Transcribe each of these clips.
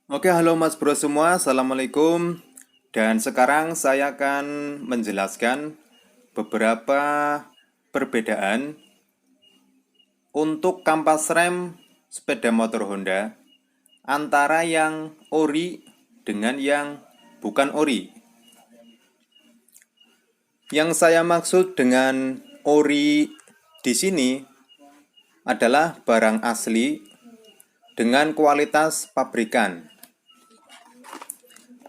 Oke, halo Mas Bro semua, Assalamualaikum. Dan sekarang saya akan menjelaskan beberapa perbedaan untuk kampas rem sepeda motor Honda antara yang ori dengan yang bukan ori. Yang saya maksud dengan ori di sini adalah barang asli dengan kualitas pabrikan.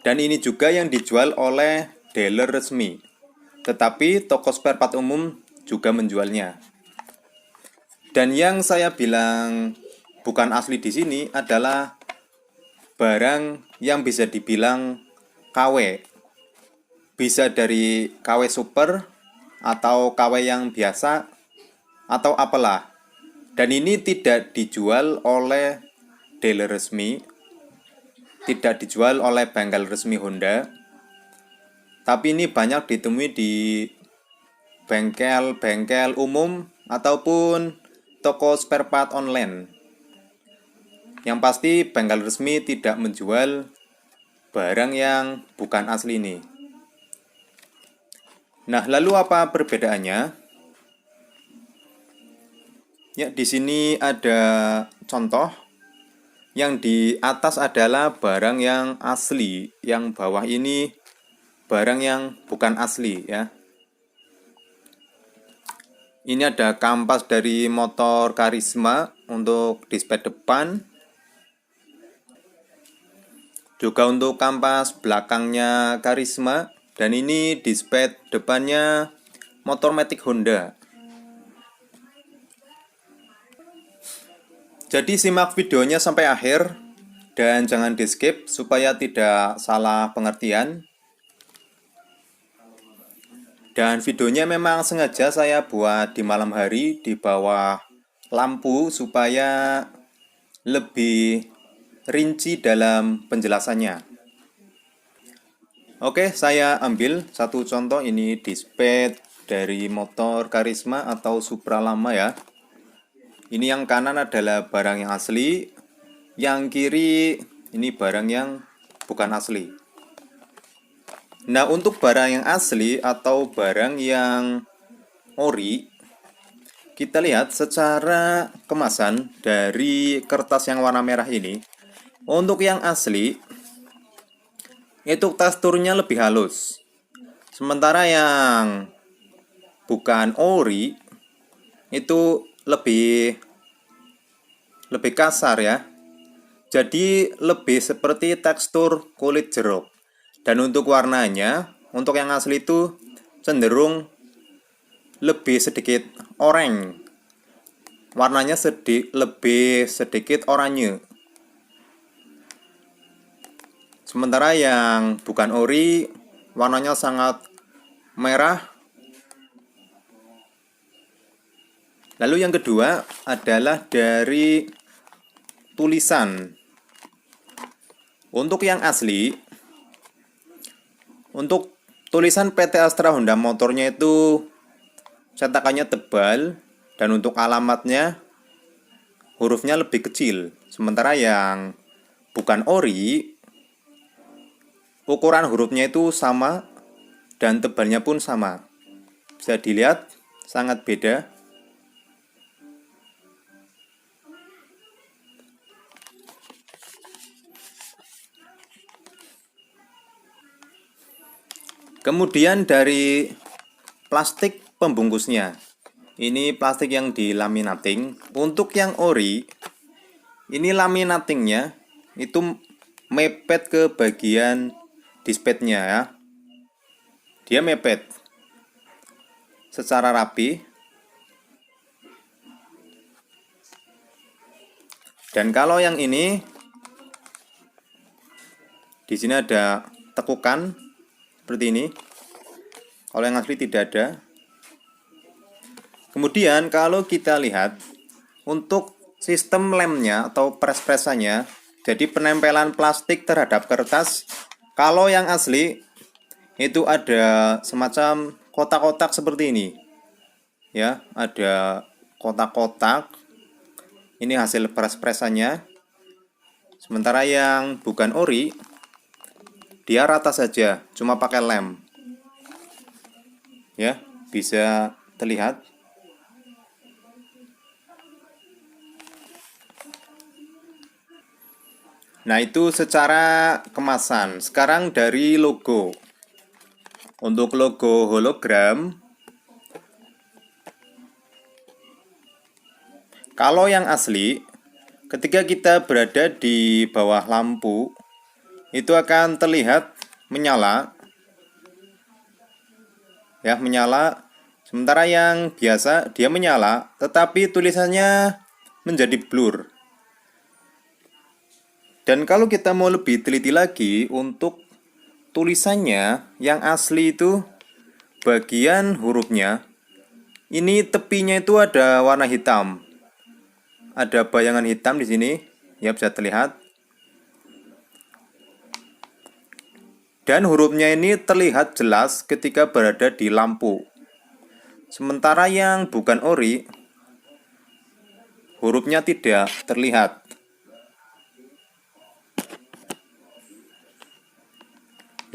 Dan ini juga yang dijual oleh dealer resmi. Tetapi toko spare part umum juga menjualnya. Dan yang saya bilang bukan asli di sini adalah barang yang bisa dibilang KW. Bisa dari KW super atau KW yang biasa atau apalah. Dan ini tidak dijual oleh dealer resmi, tidak dijual oleh bengkel resmi Honda, tapi ini banyak ditemui di bengkel-bengkel umum ataupun toko spare part online. Yang pasti bengkel resmi tidak menjual barang yang bukan asli ini. Nah, lalu apa perbedaannya? Ya, di sini ada contoh. Yang di atas adalah barang yang asli, yang bawah ini barang yang bukan asli ya. Ini ada kampas dari motor Karisma untuk display depan. Juga untuk kampas belakangnya Karisma. Dan ini display depannya motor Matic Honda. Jadi simak videonya sampai akhir. Dan jangan di skip supaya tidak salah pengertian. Dan videonya memang sengaja saya buat di malam hari di bawah lampu supaya lebih rinci dalam penjelasannya. Oke, saya ambil satu contoh ini display dari motor Karisma atau Supra lama ya. Ini yang kanan adalah barang yang asli, yang kiri ini barang yang bukan asli. Nah, untuk barang yang asli atau barang yang ori, kita lihat secara kemasan dari kertas yang warna merah ini. Untuk yang asli, itu teksturnya lebih halus. Sementara yang bukan ori, itu lebih kasar ya. Jadi lebih seperti tekstur kulit jeruk. Dan untuk warnanya, untuk yang asli itu cenderung lebih sedikit oranye. Warnanya lebih sedikit oranye. Sementara yang bukan ori, warnanya sangat merah. Lalu yang kedua adalah dari tulisan. Untuk yang asli, untuk tulisan PT Astra Honda motornya itu cetakannya tebal dan untuk alamatnya hurufnya lebih kecil. Sementara yang bukan ori, ukuran hurufnya itu sama dan tebalnya pun sama. Bisa dilihat sangat beda. Kemudian dari plastik pembungkusnya. Ini plastik yang dilaminating. Untuk yang ori, ini laminatingnya itu mepet ke bagian dispatnya ya. Dia mepet secara rapi. Dan kalau yang ini, di sini ada tekukan seperti ini. Kalau yang asli tidak ada. Kemudian kalau kita lihat untuk sistem lemnya atau pres-presannya, jadi penempelan plastik terhadap kertas, kalau yang asli itu ada semacam kotak-kotak seperti ini. Ya, ada kotak-kotak. Ini hasil pres-presannya. Sementara yang bukan ori, dia rata saja, cuma pakai lem. Ya, bisa terlihat. Nah, itu secara kemasan. Sekarang dari logo. Untuk logo hologram, kalau yang asli, ketika kita berada di bawah lampu, itu akan terlihat menyala. Ya, menyala. Sementara yang biasa, dia menyala, tetapi tulisannya menjadi blur. Dan kalau kita mau lebih teliti lagi, untuk tulisannya yang asli itu bagian hurufnya, ini tepinya itu ada warna hitam. Ada bayangan hitam di sini, ya bisa terlihat. Dan hurufnya ini terlihat jelas ketika berada di lampu. Sementara yang bukan ori, hurufnya tidak terlihat.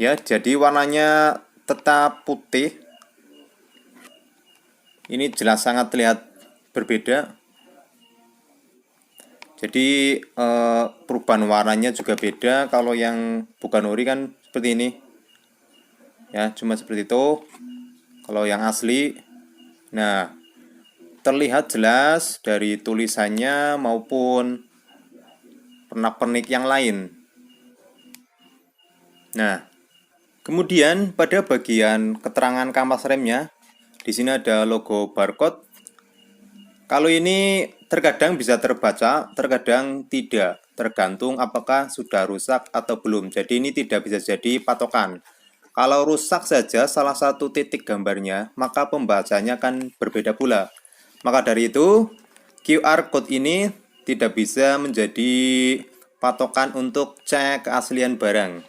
Ya, jadi warnanya tetap putih. Ini jelas sangat terlihat berbeda. Jadi perubahan warnanya juga beda. Kalau yang bukan ori kan seperti ini. Ya, cuma seperti itu. Kalau yang asli, nah, terlihat jelas dari tulisannya maupun pernak-pernik yang lain. Nah, kemudian pada bagian keterangan kampas remnya, di sini ada logo barcode. Kalau ini terkadang bisa terbaca, terkadang tidak, tergantung apakah sudah rusak atau belum. Jadi ini tidak bisa jadi patokan. Kalau rusak saja salah satu titik gambarnya, maka pembacanya akan berbeda pula. Maka dari itu, QR code ini tidak bisa menjadi patokan untuk cek keaslian barang.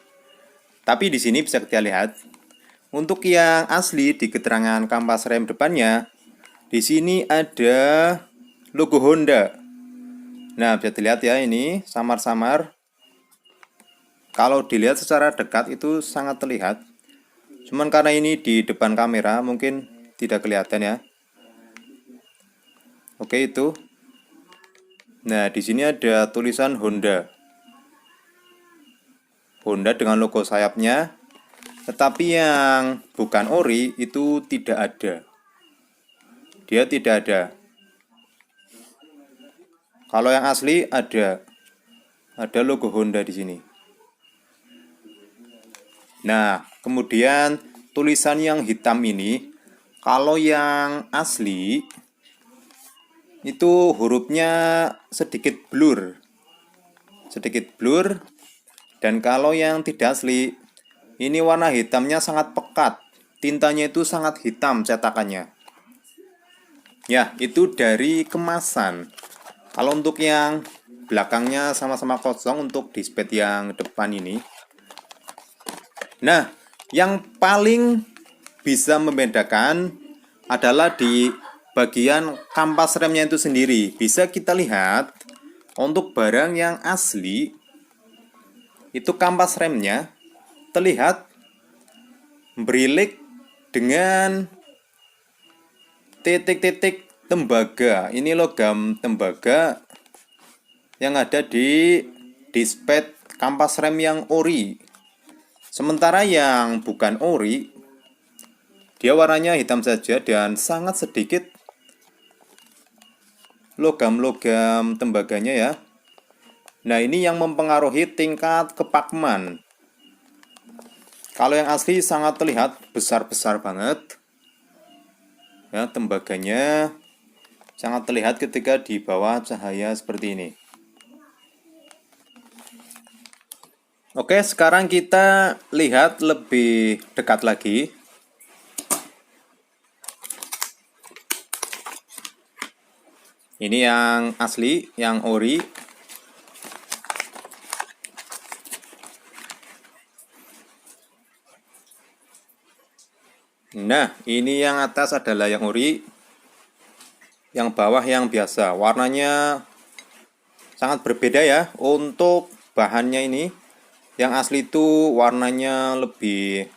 Tapi di sini bisa kita lihat, untuk yang asli di keterangan kampas rem depannya, di sini ada logo Honda. Nah, bisa dilihat ya, ini samar-samar. Kalau dilihat secara dekat itu sangat terlihat. Cuman karena ini di depan kamera mungkin tidak kelihatan ya. Oke, itu. Nah, di sini ada tulisan Honda. Honda dengan logo sayapnya. Tetapi yang bukan ori itu tidak ada. Dia tidak ada. Kalau yang asli ada. Ada logo Honda di sini. Nah, kemudian tulisan yang hitam ini, kalau yang asli itu hurufnya sedikit blur. Sedikit blur. Dan kalau yang tidak asli, ini warna hitamnya sangat pekat. Tintanya itu sangat hitam cetakannya. Ya, itu dari kemasan. Kalau untuk yang belakangnya sama-sama kosong untuk display yang depan ini. Nah, yang paling bisa membedakan adalah di bagian kampas remnya itu sendiri. Bisa kita lihat untuk barang yang asli itu kampas remnya terlihat berilik dengan titik-titik tembaga. Ini logam tembaga yang ada di display kampas rem yang ori. Sementara yang bukan ori, dia warnanya hitam saja dan sangat sedikit logam-logam tembaganya ya. Nah, ini yang mempengaruhi tingkat kepakman. Kalau yang asli sangat terlihat besar-besar banget. Ya, tembaganya sangat terlihat ketika di bawah cahaya seperti ini. Oke, sekarang kita lihat lebih dekat lagi. Ini yang asli, yang ori. Nah, ini yang atas adalah yang ori. Yang bawah yang biasa. Warnanya sangat berbeda ya. Untuk bahannya ini. Yang asli itu warnanya lebih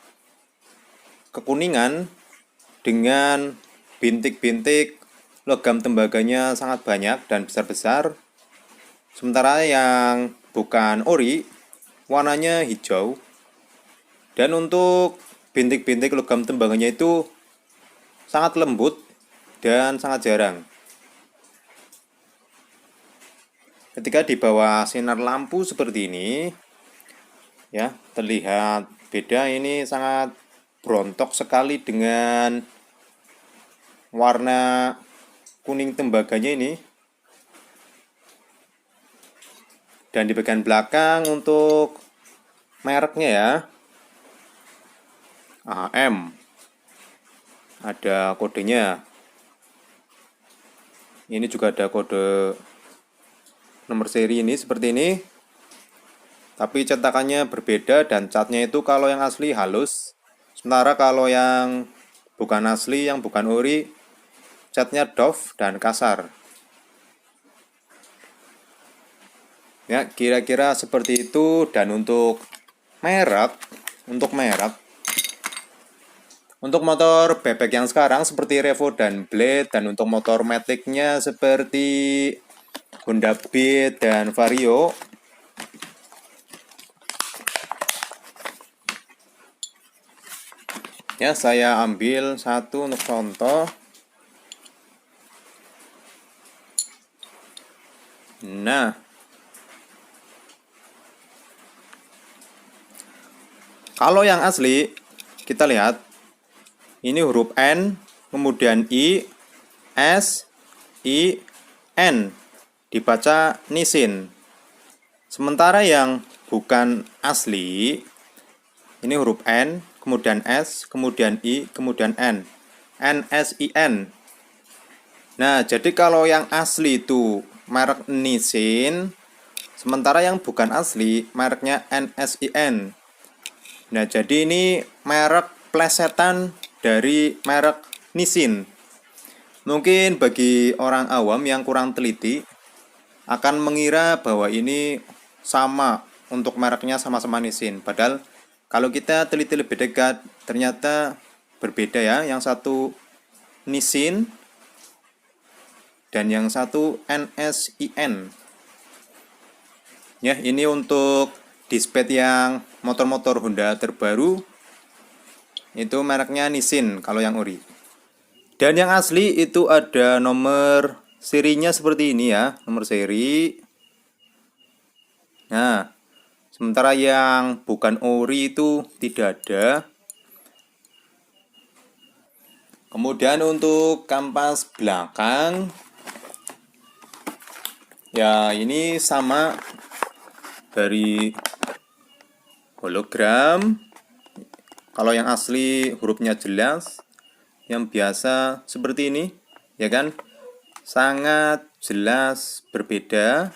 kekuningan dengan bintik-bintik logam tembaganya sangat banyak dan besar-besar. Sementara yang bukan ori warnanya hijau. Dan untuk bintik-bintik logam tembaganya itu sangat lembut dan sangat jarang. Ketika di bawah sinar lampu seperti ini, ya, terlihat beda. Ini sangat berontok sekali dengan warna kuning tembaganya ini. Dan di bagian belakang untuk mereknya ya, AHM. Ada kodenya. Ini juga ada kode nomor seri ini seperti ini. Tapi cetakannya berbeda dan catnya itu kalau yang asli halus. Sementara kalau yang bukan asli, yang bukan ori, catnya doff dan kasar. Ya, kira-kira seperti itu. Dan untuk merek, untuk motor bebek yang sekarang seperti Revo dan Blade, dan untuk motor matic-nya seperti Honda Beat dan Vario, ya, saya ambil satu untuk contoh. Nah, kalau yang asli kita lihat ini huruf N, kemudian I, S, I, N, dibaca Nissin. Sementara yang bukan asli ini huruf N, kemudian S, kemudian I, kemudian N, NSIN. Nah, jadi kalau yang asli itu merek Nissin, sementara yang bukan asli mereknya NSIN. Nah, jadi ini merek plesetan dari merek Nissin. Mungkin bagi orang awam yang kurang teliti akan mengira bahwa ini sama, untuk mereknya sama-sama Nissin. Padahal kalau kita teliti lebih dekat, ternyata berbeda ya. Yang satu Nissin dan yang satu NSIN. Ya, ini untuk display yang motor-motor Honda terbaru, itu mereknya Nissin kalau yang ori. Dan yang asli itu ada nomor serinya seperti ini ya, nomor seri. Nah, sementara yang bukan ori itu tidak ada. Kemudian untuk kampas belakang, ya ini sama dari hologram. Kalau yang asli hurufnya jelas, yang biasa seperti ini, ya kan? Sangat jelas berbeda.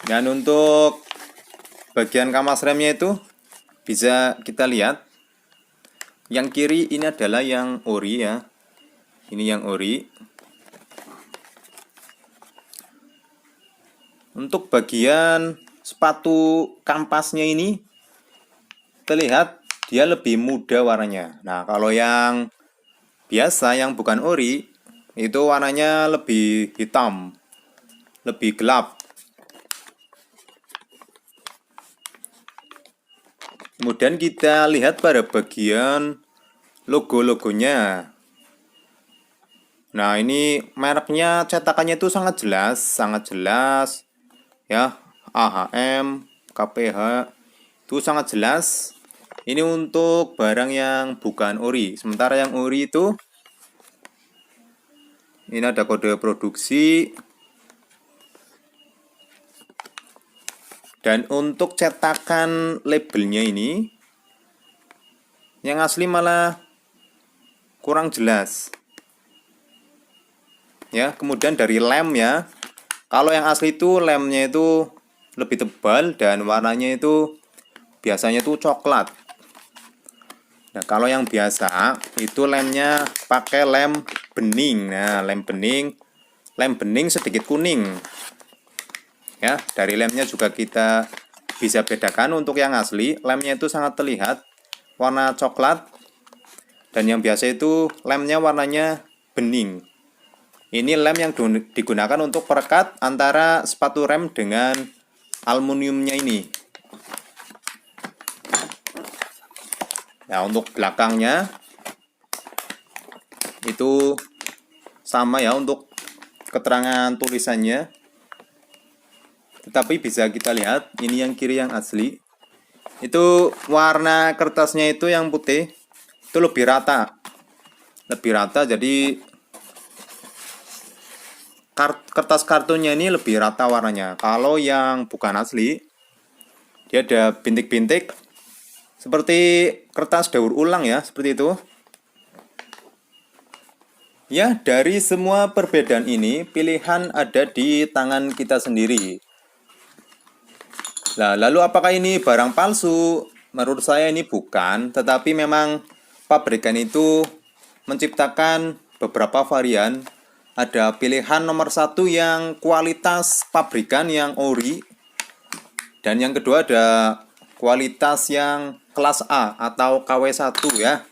Dan untuk bagian kampas remnya itu bisa kita lihat. Yang kiri ini adalah yang ori ya. Ini yang ori. Untuk bagian sepatu kampasnya ini terlihat dia lebih muda warnanya. Nah, kalau yang biasa, yang bukan ori, itu warnanya lebih hitam, lebih gelap. Kemudian kita lihat pada bagian logo-logonya. Nah, ini mereknya, cetakannya itu sangat jelas ya. AHM, KPH itu sangat jelas. Ini untuk barang yang bukan ori. Sementara yang ori itu ini ada kode produksi. Dan untuk cetakan labelnya ini, yang asli malah kurang jelas. Ya, kemudian dari lem ya. Kalau yang asli itu lemnya itu lebih tebal dan warnanya itu biasanya itu coklat. Nah, kalau yang biasa itu lemnya pakai lem bening. Nah, lem bening sedikit kuning. Ya, dari lemnya juga kita bisa bedakan. Untuk yang asli, lemnya itu sangat terlihat warna coklat, dan yang biasa itu lemnya warnanya bening. Ini lem yang digunakan untuk perekat antara sepatu rem dengan aluminiumnya ini. Nah, untuk belakangnya itu sama ya untuk keterangan tulisannya. Tetapi bisa kita lihat, ini yang kiri yang asli. Itu warna kertasnya itu yang putih, itu lebih rata. Lebih rata, jadi kertas kartunnya ini lebih rata warnanya. Kalau yang bukan asli, dia ada bintik-bintik seperti kertas daur ulang ya, seperti itu. Ya, dari semua perbedaan ini, pilihan ada di tangan kita sendiri. Nah, lalu apakah ini barang palsu? Menurut saya ini bukan, tetapi memang pabrikan itu menciptakan beberapa varian. Ada pilihan nomor 1 yang kualitas pabrikan yang ori, dan yang kedua ada kualitas yang kelas A atau KW1 ya.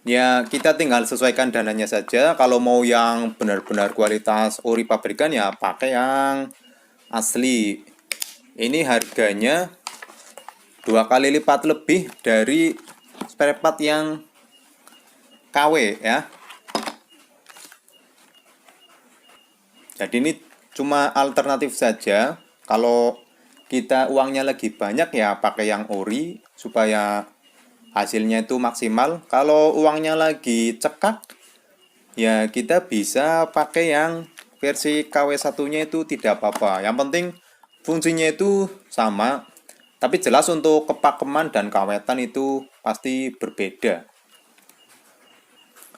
Ya, kita tinggal sesuaikan dananya saja. Kalau mau yang benar-benar kualitas ori pabrikan ya pakai yang asli. Ini harganya 2 kali lipat lebih dari spare part yang KW ya. Jadi ini cuma alternatif saja. Kalau kita uangnya lagi banyak ya pakai yang ori supaya hasilnya itu maksimal. Kalau uangnya lagi cekak ya kita bisa pakai yang versi KW1-nya itu tidak apa-apa. Yang penting fungsinya itu sama, tapi jelas untuk kepakeman dan kawetan itu pasti berbeda.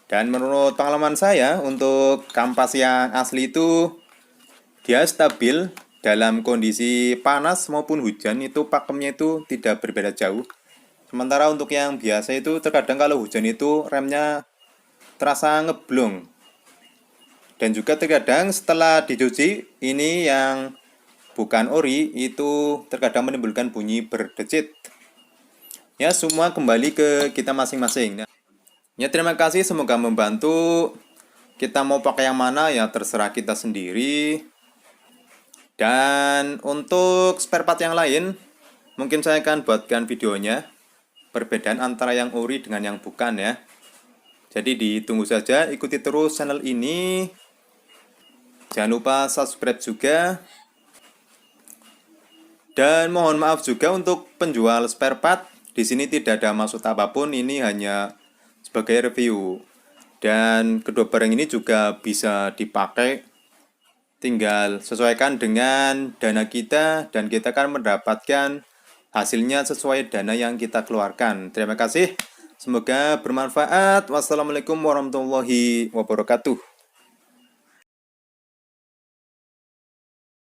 Dan menurut pengalaman saya, untuk kampas yang asli itu dia stabil dalam kondisi panas maupun hujan, itu pakemnya itu tidak berbeda jauh. Sementara untuk yang biasa itu terkadang kalau hujan itu remnya terasa ngeblong. Dan juga terkadang setelah dicuci, ini yang bukan ori itu terkadang menimbulkan bunyi berdecit. Ya, semua kembali ke kita masing-masing. Ya, terima kasih, semoga membantu. Kita mau pakai yang mana ya terserah kita sendiri. Dan untuk spare part yang lain, mungkin saya akan buatkan videonya, perbedaan antara yang ori dengan yang bukan ya. Jadi ditunggu saja, ikuti terus channel ini. Jangan lupa subscribe juga. Dan mohon maaf juga untuk penjual spare part. Di sini tidak ada maksud apapun, ini hanya sebagai review. Dan kedua barang ini juga bisa dipakai. Tinggal sesuaikan dengan dana kita dan kita akan mendapatkan hasilnya sesuai dana yang kita keluarkan. Terima kasih. Semoga bermanfaat. Wassalamualaikum warahmatullahi wabarakatuh.